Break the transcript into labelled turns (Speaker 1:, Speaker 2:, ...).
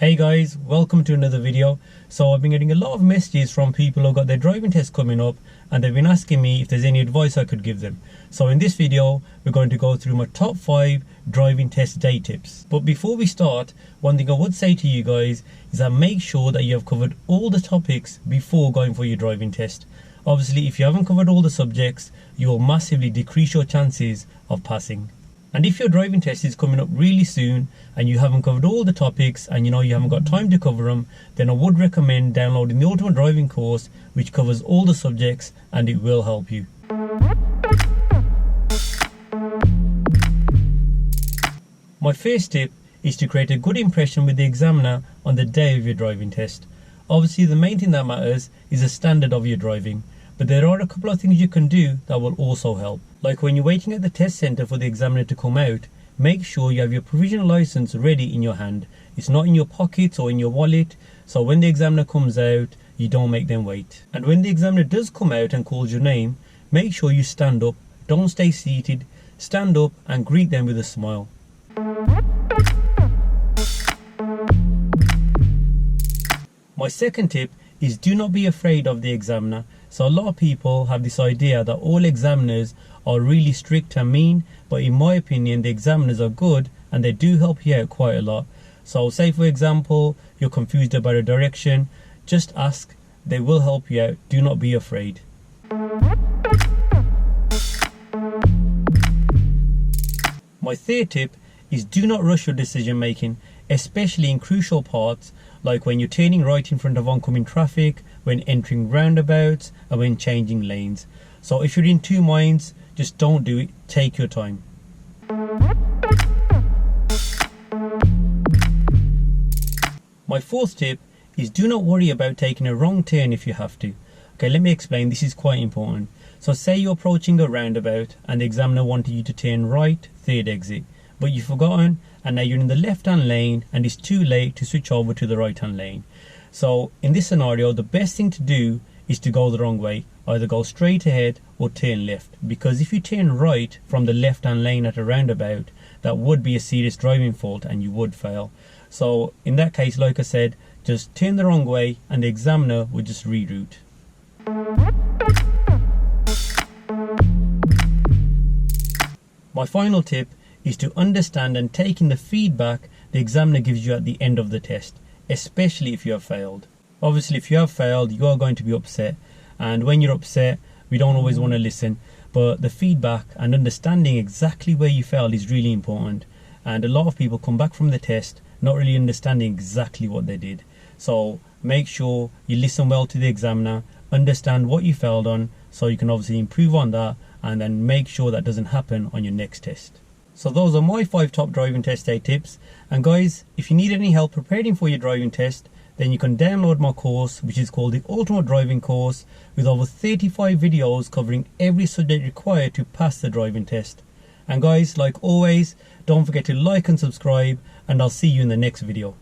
Speaker 1: Hey guys, welcome to another video. So I've been getting a lot of messages from people who got their driving test coming up and they've been asking me if there's any advice I could give them. So in this video, we're going to go through my top 5 driving test day tips. But before we start, one thing I would say to you guys is that make sure that you have covered all the topics before going for your driving test. Obviously, if you haven't covered all the subjects, you will massively decrease your chances of passing. And if your driving test is coming up really soon and you haven't covered all the topics and you haven't got time to cover them, then I would recommend downloading the Ultimate Driving course, which covers all the subjects and it will help you. My first tip is to create a good impression with the examiner on the day of your driving test. Obviously, the main thing that matters is the standard of your driving, but there are a couple of things you can do that will also help. Like when you're waiting at the test centre for the examiner to come out, make sure you have your provisional licence ready in your hand. It's not in your pockets or in your wallet, so when the examiner comes out, you don't make them wait. And when the examiner does come out and calls your name, make sure you stand up, don't stay seated, stand up and greet them with a smile. My second tip is do not be afraid of the examiner. So a lot of people have this idea that all examiners are really strict and mean, but in my opinion the examiners are good and they do help you out quite a lot. So say for example you're confused about a direction, just ask, they will help you out, do not be afraid. My third tip is do not rush your decision making, especially in crucial parts like when you're turning right in front of oncoming traffic, when entering roundabouts and when changing lanes. So if you're in two minds, just don't do it, take your time. My fourth tip is do not worry about taking a wrong turn if you have to. Okay, let me explain, this is quite important. So say you're approaching a roundabout and the examiner wanted you to turn right, third exit, but you've forgotten and now you're in the left hand lane and it's too late to switch over to the right hand lane. So in this scenario, the best thing to do is to go the wrong way, either go straight ahead or turn left, because if you turn right from the left hand lane at a roundabout, that would be a serious driving fault and you would fail. So in that case, like I said, just turn the wrong way and the examiner would just reroute. My final tip is to understand and take in the feedback the examiner gives you at the end of the test, especially if you have failed. Obviously, if you have failed, you are going to be upset, and when you're upset, we don't always want to listen, but the feedback and understanding exactly where you failed is really important. And a lot of people come back from the test not really understanding exactly what they did. So make sure you listen well to the examiner, understand what you failed on, so you can obviously improve on that and then make sure that doesn't happen on your next test. So those are my 5 top driving test day tips. And guys, if you need any help preparing for your driving test, then you can download my course, which is called the Ultimate Driving course, with over 35 videos covering every subject required to pass the driving test. And guys, like always, don't forget to like and subscribe, and I'll see you in the next video.